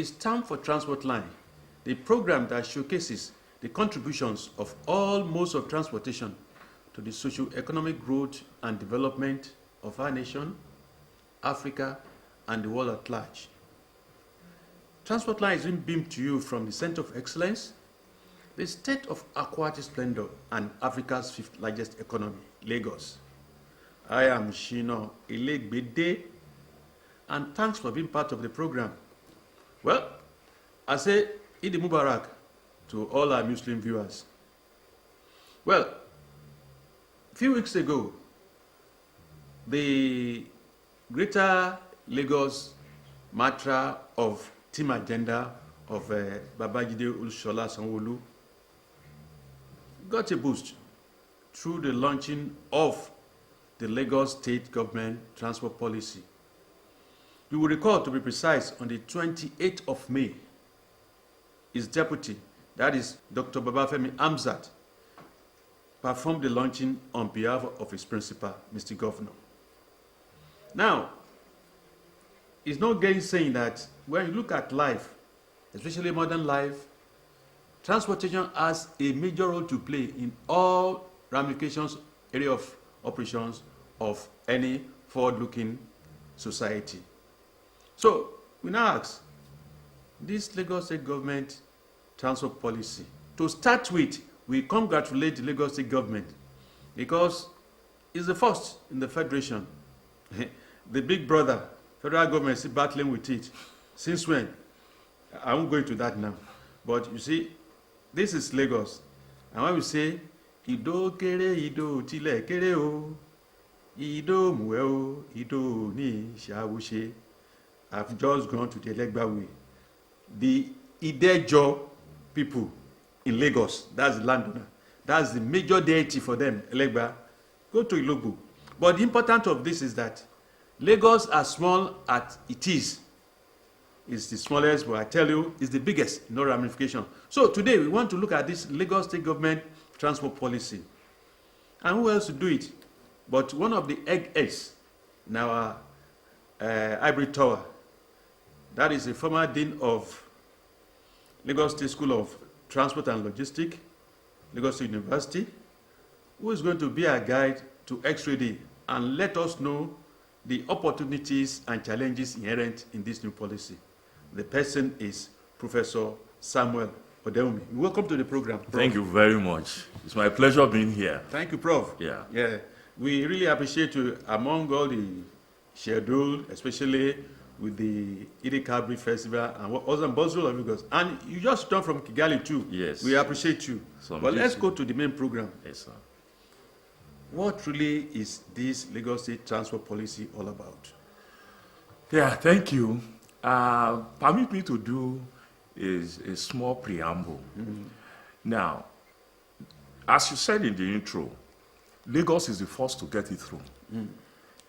it's time for Transport Line, the program that showcases the contributions of all modes of transportation to the socio-economic growth and development of our nation, Africa, and the world at large. Transport Line is being beamed to you from the Center of Excellence, the state of aquatic splendor and Africa's fifth largest economy, Lagos. I am Shino Ilegbede, and thanks for being part of the program. Well, I say Eid Mubarak to all our Muslim viewers. Well, a few weeks ago, the Greater Lagos Matter of Team Agenda of Babajide Olusola Sanwo-Olu got a boost through the launching of the Lagos State Government Transport Policy. You will recall, to be precise, on the 28th of May, his deputy, that is Dr. Babafemi Amzat, performed the launching on behalf of his principal, Mr. Governor. Now, it's no gainsaying that when you look at life, especially modern life, transportation has a major role to play in all ramifications, area of operations of any forward-looking society. So, we now ask, this Lagos State Government transport policy, to start with, we congratulate the Lagos State Government because it's the first in the Federation. The big brother, federal government, is battling with it. Since when? I won't go into that now. But you see, this is Lagos. And when we say, Ido kere, Ido tile kere o, Ido muwe o, Ido ni shawushe. I've just gone to the Elegba way. The Idejo people in Lagos, that's the landowner. That's the major deity for them, Elegba. Go to Ilogo. But the importance of this is that Lagos, as small as it is the smallest, but I tell you, is the biggest in all ramification. So today we want to look at this Lagos State Government transport policy. And who else to do it? But one of the eggheads in our Ivory Tower, that is the former dean of Lagos State School of Transport and Logistics, Lagos State University, who is going to be our guide to Xrays and let us know the opportunities and challenges inherent in this new policy. The person is Professor Samuel Odeumi. Welcome to the program, Prof. Thank you very much. It's my pleasure being here. Thank you, Prof. Yeah. We really appreciate you among all the schedule, especially with the Idi Kabri Festival and also in Bozul of Lagos. And you just come from Kigali too. Yes. We appreciate you. But let's go to the main program. Yes, sir. What really is this Lagos State transport policy all about? Yeah, thank you. Permit me to do is a small preamble. Now, as you said in the intro, Lagos is the first to get it through.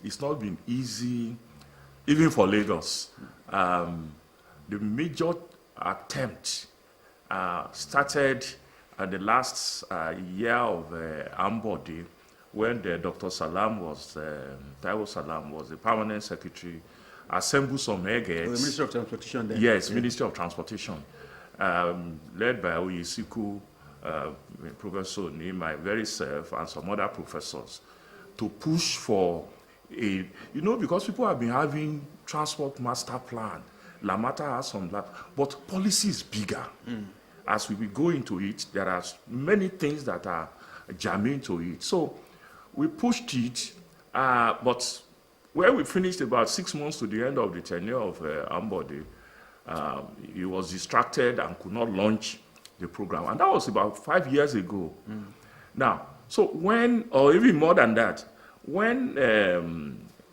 It's not been easy, even for Lagos. The major attempt started at the last year of Ambode, when Dr. Salam was, Taiwo Salam was the permanent secretary, assembled some eggheads. The Ministry of Transportation then. Yes, yeah. Ministry of Transportation, led by Oyesiku, Professor Oni, my very self, and some other professors, to push for a, because people have been having transport master plan. Lamata has some that, but policy is bigger. As we go into it, there are many things that are germane to it. So we pushed it, but when we finished about 6 months to the end of the tenure of Ambode, he was distracted and could not launch the program. And that was about 5 years ago. Now, so when, or even more than that, when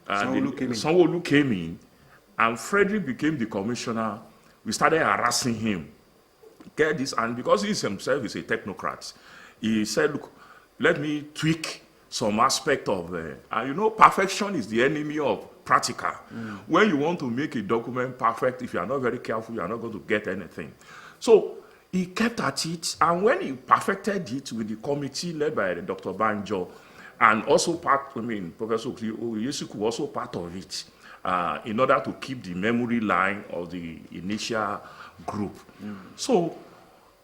Sanwo-Olu came in and Frederick became the commissioner, we started harassing him. Get this, and because he himself is a technocrat, he said, look, let me tweak some aspect of, perfection is the enemy of practical. When you want to make a document perfect, if you are not very careful, you are not going to get anything. So he kept at it, and when he perfected it with the committee led by Dr. Banjo, and also Professor Oyesiku was also part of it, in order to keep the memory line of the initial group. So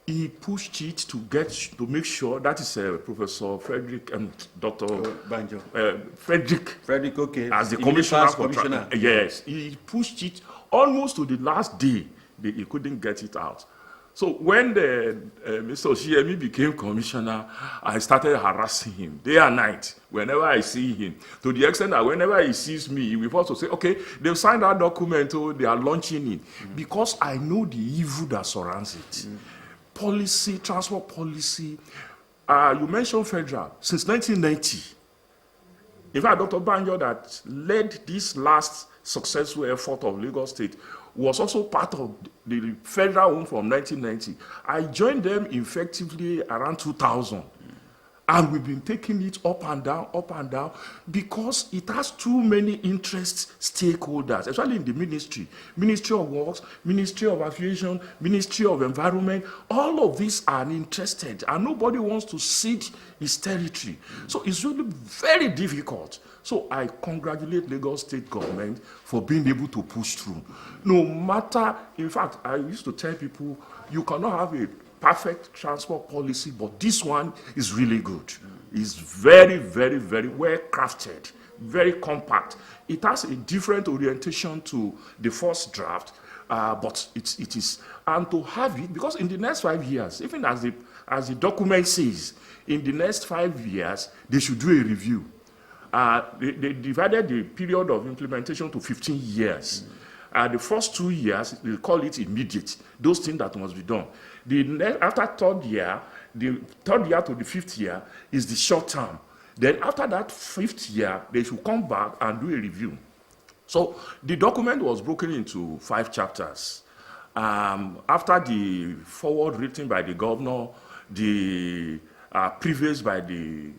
he pushed it to make sure, that is Professor Frederick, Dr. Banjo. Frederick, okay. as the commissioner. Yes, he pushed it almost to the last day. He couldn't get it out. So when Mr. Oshiemi became commissioner, I started harassing him day and night whenever I see him. To the extent that whenever he sees me, he will also say, okay, they've signed that document, they are launching it. Because I know the evil that surrounds it. Policy, transport policy. You mentioned federal. Since 1990, in fact, Dr. Banjo that led this last successful effort of Lagos State was also part of the federal one from 1990. I joined them effectively around 2000. And we've been taking it up and down, because it has too many interest stakeholders, especially in the ministry. Ministry of Works, Ministry of Aviation, Ministry of Environment, all of these are interested, and nobody wants to cede his territory. So it's really very difficult. So I congratulate Lagos State government for being able to push through. No matter, in fact, I used to tell people, you cannot have a perfect transport policy, but this one is really good. It's very, very, very well crafted, very compact. It has a different orientation to the first draft, but it is, and to have it, because in the next 5 years, even as the document says, in the next 5 years, they should do a review. They divided the period of implementation to 15 years. The first 2 years, they call it immediate, those things that must be done. After third year, the third year to the fifth year is the short term. Then after that fifth year, they should come back and do a review. So the document was broken into 5 chapters. After the forward written by the governor, the preface by the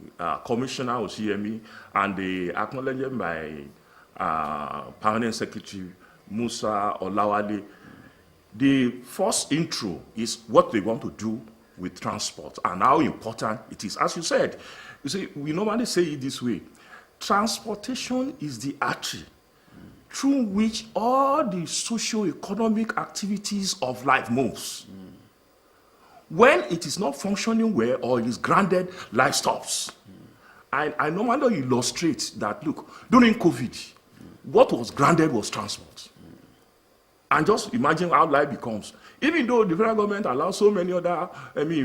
commissioner Oshiemi, and the acknowledgement by permanent secretary Musa Olawale, the first intro is what they want to do with transport and how important it is. As you said, you see, we normally say it this way: transportation is the artery through which all the socio-economic activities of life moves. When it is not functioning well or it is grounded, life stops. I normally illustrate that, look, during COVID, what was grounded was transport. And just imagine how life becomes. Even though the federal government allows so many other,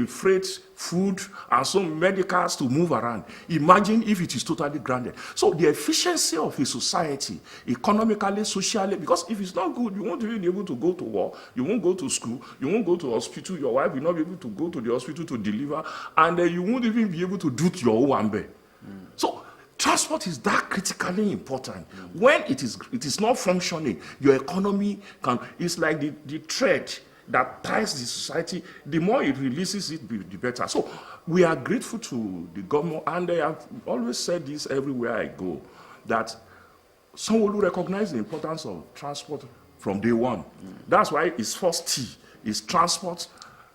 freight, food, and some medicals to move around, imagine if it is totally grounded. So the efficiency of a society, economically, socially, because if it's not good, you won't even be able to go to work, you won't go to school, you won't go to hospital, your wife will not be able to go to the hospital to deliver, and you won't even be able to do your owambe. So transport is that critically important. When it is not functioning, your economy it's like the thread that ties the society. The more it releases it, the better. So we are grateful to the government, and I have always said this everywhere I go, that someone will recognize the importance of transport from day one. That's why its first T is transport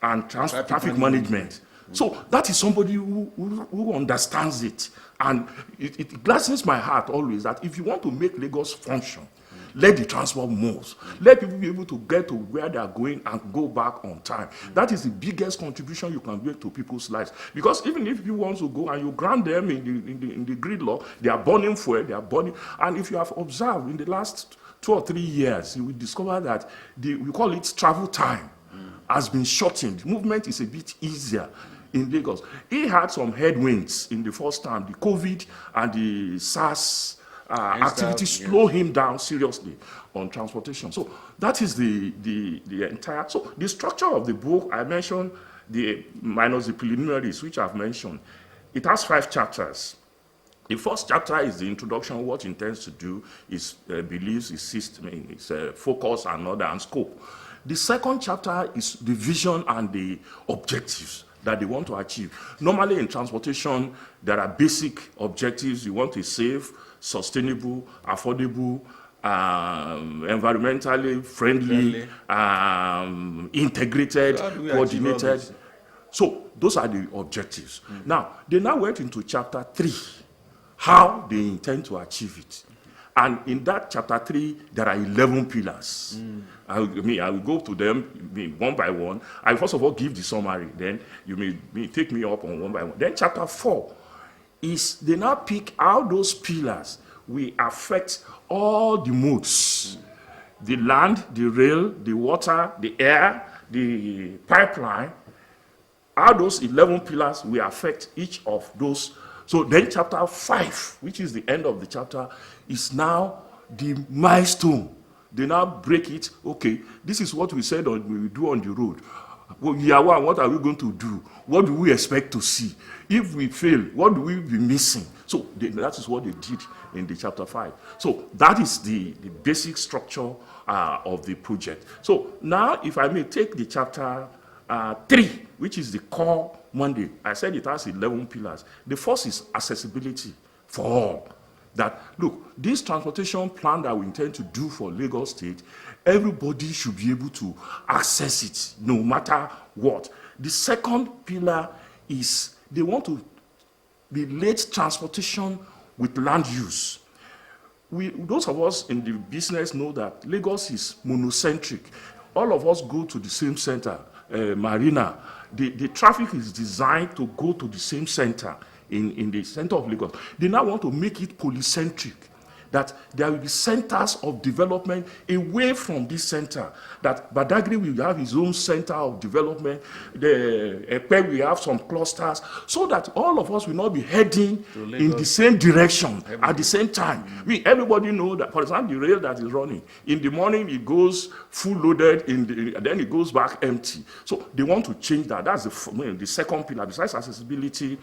and traffic management. So that is somebody who understands it. And it gladdens my heart always that if you want to make Lagos function, let the transport move. Let people be able to get to where they are going and go back on time. That is the biggest contribution you can make to people's lives. Because even if you want to go and you grant them in the grid law, they are burning fuel, they are burning. And if you have observed in the last 2 or 3 years, you will discover that we call it travel time has been shortened. Movement is a bit easier in Lagos. He had some headwinds in the first term. The COVID and the SARS activities slow him down seriously on transportation. So that is the entire. So the structure of the book, I mentioned minus the preliminaries, which I've mentioned. It has 5 chapters. The first chapter is the introduction, what it intends to do, its beliefs, its system, its focus and order and scope. The second chapter is the vision and the objectives that they want to achieve. Normally in transportation, there are basic objectives. You want a safe, sustainable, affordable, environmentally friendly, integrated, coordinated. So those are the objectives. Now, they now went into chapter 3, how they intend to achieve it. And in that chapter 3, there are 11 pillars. I will go to them one by one. I first of all give the summary, then you may take me up on one by one. Then chapter 4 is they now pick how those pillars will affect all the modes. The land, the rail, the water, the air, the pipeline, how those 11 pillars will affect each of those. So then chapter 5, which is the end of the chapter, is now the milestone. They now break it. Okay, this is what we said we will do on the road. Well, year one, what are we going to do? What do we expect to see? If we fail, what do we be missing? So that is what they did in the chapter 5. So that is the basic structure of the project. So now, if I may take the chapter 3, which is the core mandate. I said it has 11 pillars. The first is accessibility for all. That, look, this transportation plan that we intend to do for Lagos State, everybody should be able to access it, no matter what. The second pillar is they want to relate transportation with land use. Those of us in the business know that Lagos is monocentric. All of us go to the same center, Marina. The traffic is designed to go to the same center in the center of Lagos. They now want to make it polycentric, that there will be centers of development away from this center, that Badagry will have his own center of development, the Epe will have some clusters, so that all of us will not be heading in the same direction at the same time. Everybody know that, for example, the rail that is running, in the morning it goes full loaded, then it goes back empty. So they want to change that. That's the second pillar, besides accessibility,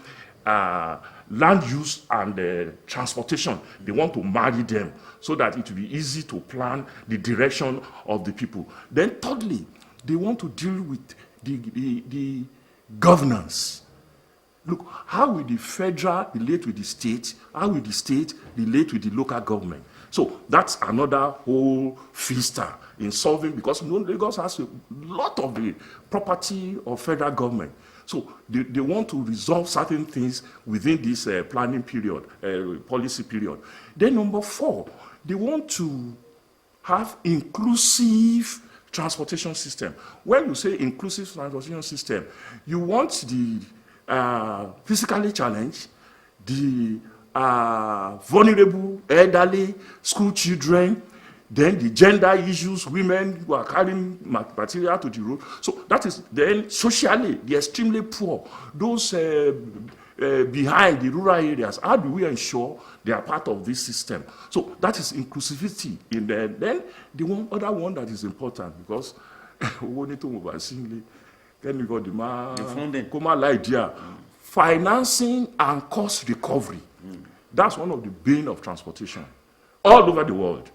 land use and transportation. They want to marry them so that it will be easy to plan the direction of the people. Then thirdly, they want to deal with the governance. Look, how will the federal relate with the state? How will the state relate with the local government? So that's another whole feaster in solving, because Lagos has a lot of the property of federal government. So they want to resolve certain things within this planning period, policy period. Then number 4, they want to have inclusive transportation system. When you say inclusive transportation system, you want the physically challenged, the vulnerable, elderly, school children, then the gender issues, women who are carrying material to the road. So that is then socially, the extremely poor, those behind the rural areas. How do we ensure they are part of this system? So that is inclusivity in there. Then the other one that is important, because we need to move financing and cost recovery. That's one of the bane of transportation all over the world.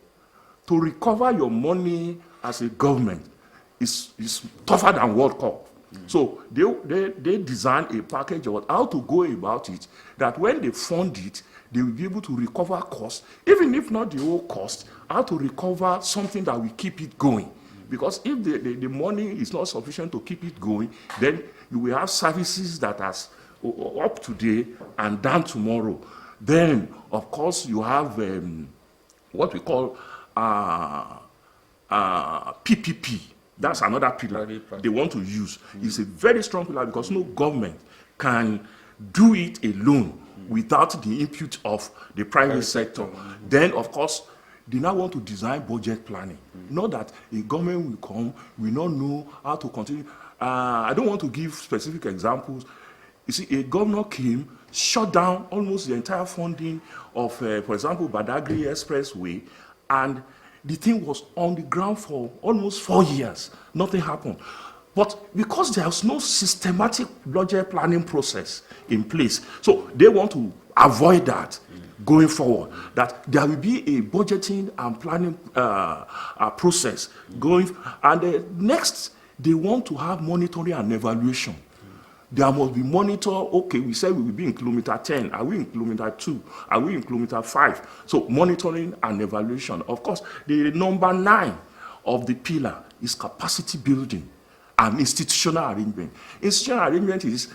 To recover your money as a government is tougher than World Cup. So they design a package of how to go about it, that when they fund it, they will be able to recover costs, even if not the whole cost, how to recover something that will keep it going. Because if the money is not sufficient to keep it going, then you will have services that are up today and down tomorrow. Then, of course, you have what we call PPP. That's another pillar they want to use. It's a very strong pillar because no government can do it alone without the input of the private sector. Then, of course, they now want to design budget planning. Not that a government will come, will not know how to continue. I don't want to give specific examples. You see, a governor came, shut down almost the entire funding of, for example, Badagry Expressway, and the thing was on the ground for almost 4 years. Nothing happened. But because there's no systematic budget planning process in place, so they want to avoid that going forward, that there will be a budgeting and planning process going. And next, they want to have monitoring and evaluation. There must be monitor, okay, we said we will be in kilometer 10. Are we in kilometer 2? Are we in kilometer 5? So monitoring and evaluation. Of course, the number 9 of the pillar is capacity building and institutional arrangement. Institutional arrangement is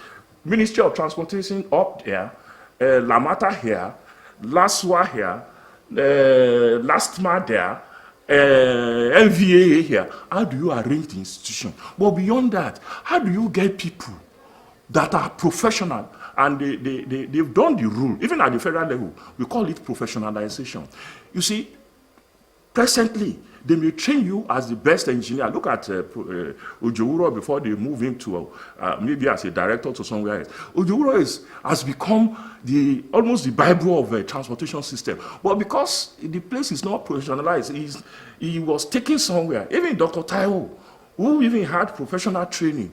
Ministry of Transportation up there, Lamata here, Laswa here, last month there, NVA here. How do you arrange the institution? But beyond that, how do you get people that are professional and they've done the rule? Even at the federal level, we call it professionalization. You see, presently, they may train you as the best engineer. Look at Ojewuro before they move him to maybe as a director to somewhere else. Ojewuro has become almost the Bible of a transportation system. But because the place is not professionalized, he was taken somewhere. Even Dr. Taiwo, who even had professional training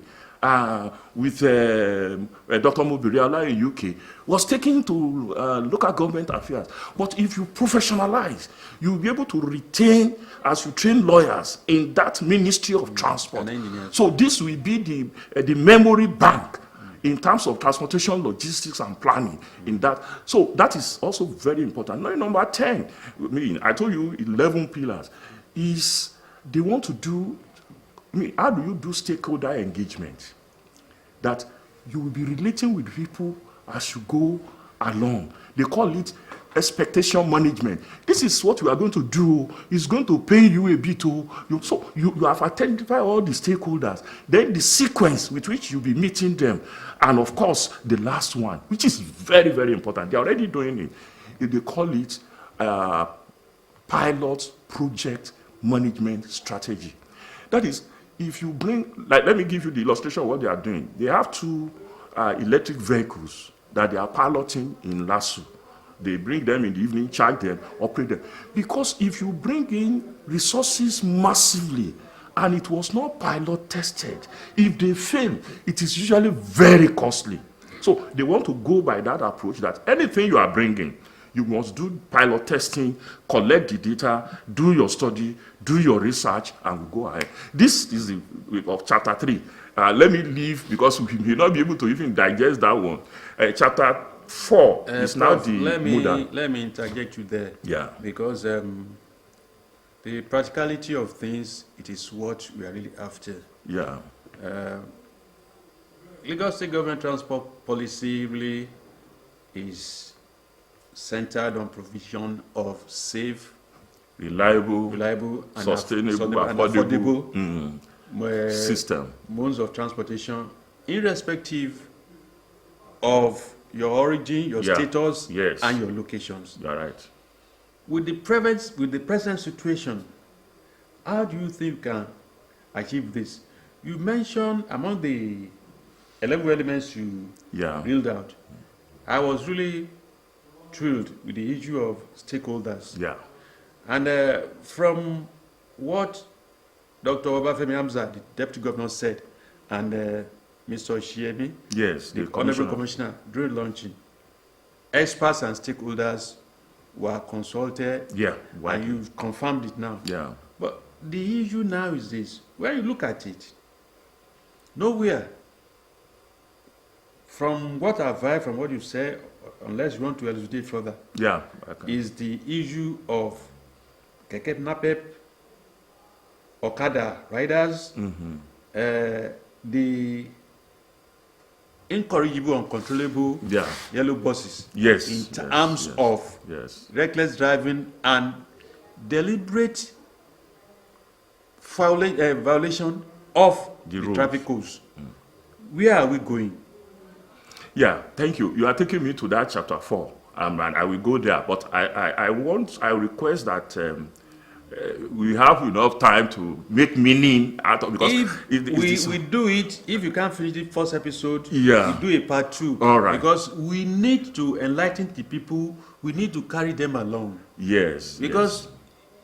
with Dr. Mubiriala in UK, was taken to local government affairs. But if you professionalize, you'll be able to retain, as you train lawyers in that Ministry of Transport. So this will be the memory bank in terms of transportation, logistics, and planning in that. So that is also very important. Now, number 10, I told you 11 pillars, is they want to do, how do you do stakeholder engagement? That you will be relating with people as you go along. They call it expectation management. This is what we are going to do. It's going to pay you a bit. So you have identified all the stakeholders. Then the sequence with which you'll be meeting them. And of course, the last one, which is very, very important. They're already doing it. They call it pilot project management strategy. That is, if you bring, like, let me give you the illustration of what they are doing. They have 2 electric vehicles that they are piloting in Lasso. They bring them in the evening, charge them, operate them. Because if you bring in resources massively and it was not pilot tested, if they fail, it is usually very costly. So they want to go by that approach, that anything you are bringing, you must do pilot testing, collect the data, do your study, do your research, and go ahead. This is of chapter 3. Let me leave, because we may not be able to even digest that one. Chapter 4 is now the modal. Let me interject you there. Yeah. Because the practicality of things, it is what we are really after. Yeah. Lagos State government transport policy really is centered on provision of safe, reliable and sustainable, affordable system, modes of transportation, irrespective of your origin, your status, and your locations. You're right. With the present situation, how do you think you can achieve this? You mentioned among the 11 elements you reeled out, I was really thrilled with the issue of stakeholders. Yeah. And from what Dr. Obafemi Hamza, the Deputy Governor, said, and Mr. Oshiemi, the Honorable Commissioner, during launching, experts and stakeholders were consulted, and you've confirmed it now. Yeah. But the issue now is this: when you look at it, nowhere, from what I've heard, from what you say, unless you want to elucidate further, is the issue of keke napep, Okada riders, the incorrigible, uncontrollable yellow buses, in terms of reckless driving and deliberate violation of the traffic codes. Where are we going? Yeah, thank you. You are taking me to that chapter 4, and I will go there. But I request that we have enough time to make meaning out of, because if we do it, if you can't finish the first episode, we do a part 2. All right. Because we need to enlighten the people, we need to carry them along. Yes. Because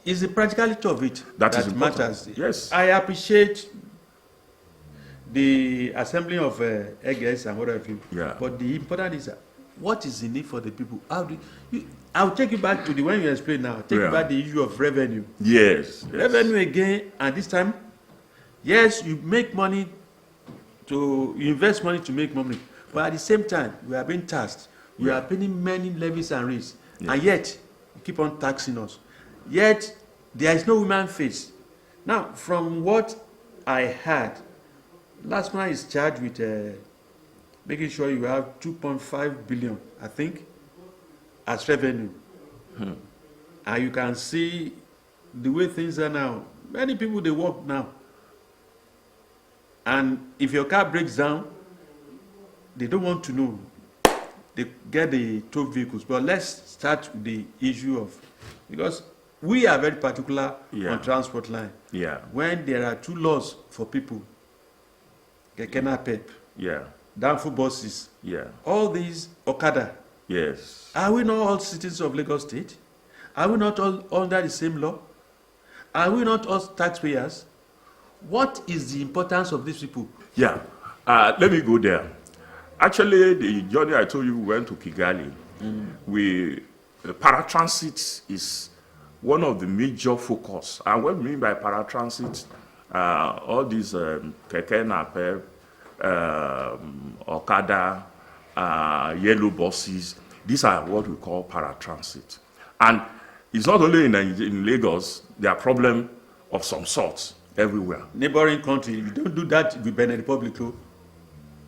it's the practicality of it that matters. Yes. I appreciate the assembling of eggs and whatever. But the important is what is the need for the people? I'll take you back to the when you explain now. Take you back the issue of revenue. Yes. Revenue again, and this time, yes, you make money you invest money to make money, but at the same time, we are being taxed. We are paying many levies and rates, and yet you keep on taxing us. Yet there is no human face. Now, from what I heard, last man is charged with making sure you have 2.5 billion, I think, as revenue. And you can see the way things are now. Many people, they walk now. And if your car breaks down, they don't want to know. They get the tow vehicles. But let's start with the issue of, because we are very particular on transport line. Yeah. When there are 2 laws for people, keke napep, downfall buses, all these Okada. Yes. Are we not all citizens of Lagos State? Are we not all under the same law? Are we not all taxpayers? What is the importance of these people? Yeah. Let me go there. Actually, the journey I told you we went to Kigali. Paratransit is one of the major focus. And what we mean by paratransit, all these keke napep, Okada, yellow buses, these are what we call paratransit. And it's not only in Lagos, there are problems of some sort everywhere. Neighboring country, if you don't do that with Benin Republic,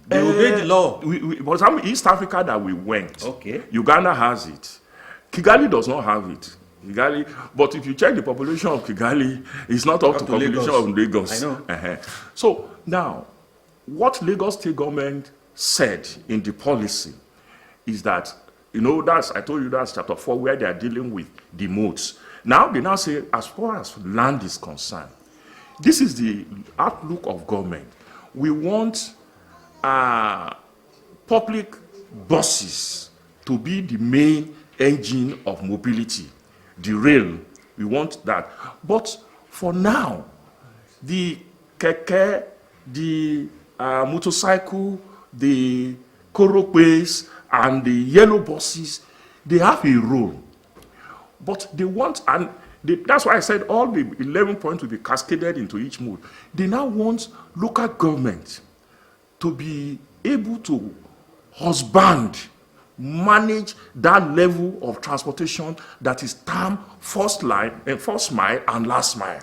they obey the law. For example, East Africa that we went, okay, Uganda has it. Kigali does not have it. Kigali, but if you check the population of Kigali, it's not up to population Lagos. of Lagos. I know. So now, what Lagos state government said in the policy is that, I told you that's chapter 4 where they are dealing with the modes. Now they now say, as far as land is concerned, this is the outlook of government. We want public buses to be the main engine of mobility. The rail, we want that. But for now, the keke, the motorcycle, the korope's, and the yellow buses, they have a role. But they want, and that's why I said all the 11 points will be cascaded into each mode. They now want local government to be able to husband, manage that level of transportation that is termed first mile and last mile.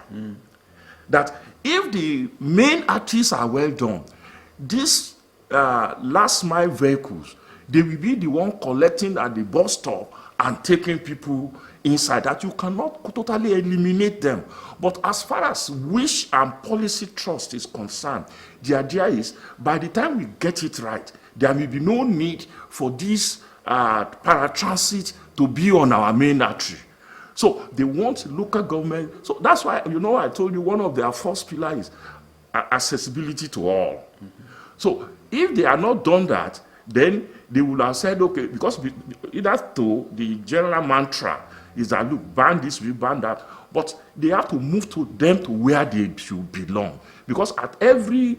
That if the main arteries are well done, these last mile vehicles, they will be the one collecting at the bus stop and taking people inside, that you cannot totally eliminate them. But as far as wish and policy trust is concerned, the idea is by the time we get it right, there may be no need for this paratransit to be on our main artery. So they want local government. So that's why, I told you one of their first pillars is accessibility to all. So if they are not done that, then they will have said, okay, because either to the general mantra is that, look, ban this, we ban that, but they have to move to them to where they should belong. Because at every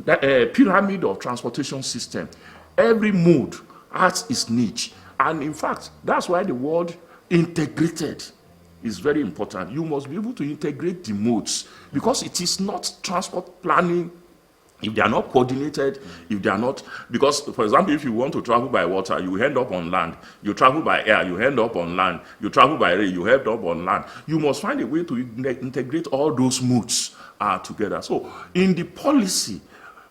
pyramid of transportation system, every mode has its niche. And in fact, that's why the word integrated is very important. You must be able to integrate the modes, because it is not transport planning if they are not coordinated, if they are not, because, for example, if you want to travel by water, you end up on land. You travel by air, you end up on land. You travel by rail, you end up on land. You must find a way to integrate all those modes together. So, in the policy,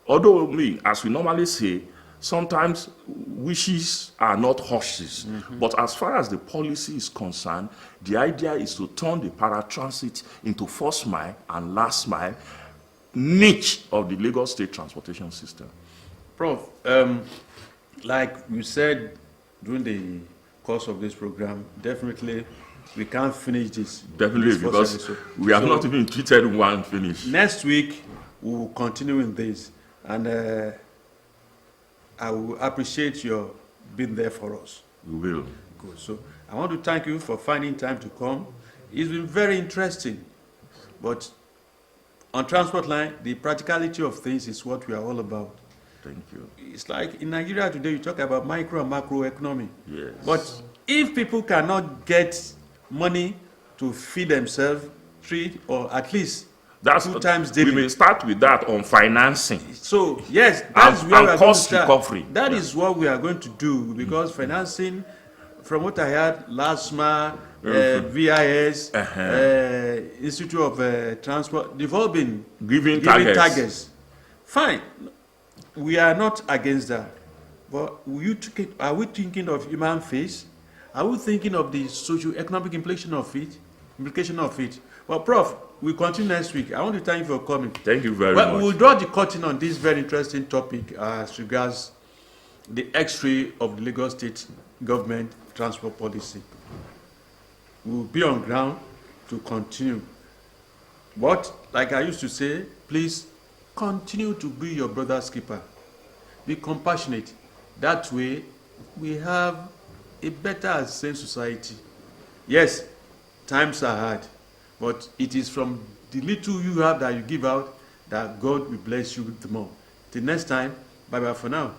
although, as we normally say, sometimes wishes are not horses. But as far as the policy is concerned, the idea is to turn the paratransit into first mile and last mile niche of the Lagos state transportation system. Prof, like you said during the course of this program, definitely we can't finish this. Definitely, because we have not even treated one finish. Next week, we will continue in this. And I will appreciate your being there for us. We will. Good. So I want to thank you for finding time to come. It's been very interesting. But on transport line, the practicality of things is what we are all about. Thank you. It's like in Nigeria today, you talk about micro and macro economy. Yes. But if people cannot get money to feed themselves 3 or at least 2 times daily. We will start with that on financing. So, yes, that's where we are going to start. Recovery. That is what we are going to do, because financing, from what I heard, LASMA, VIS, Institute of Transport, they've all been giving targets. Fine. We are not against that. But are we thinking of human face? Are we thinking of the socio-economic implication of it? Well, Prof, we'll continue next week. I want to thank you for coming. Thank you very Well, much. we'll draw the curtain on this very interesting topic as regards the X-ray of the Lagos State government transport policy. We'll be on ground to continue. But, like I used to say, please continue to be your brother's keeper. Be compassionate. That way, we have a better and sane society. Yes, times are hard, but it is from the little you have that you give out that God will bless you with more. Till next time, bye-bye for now.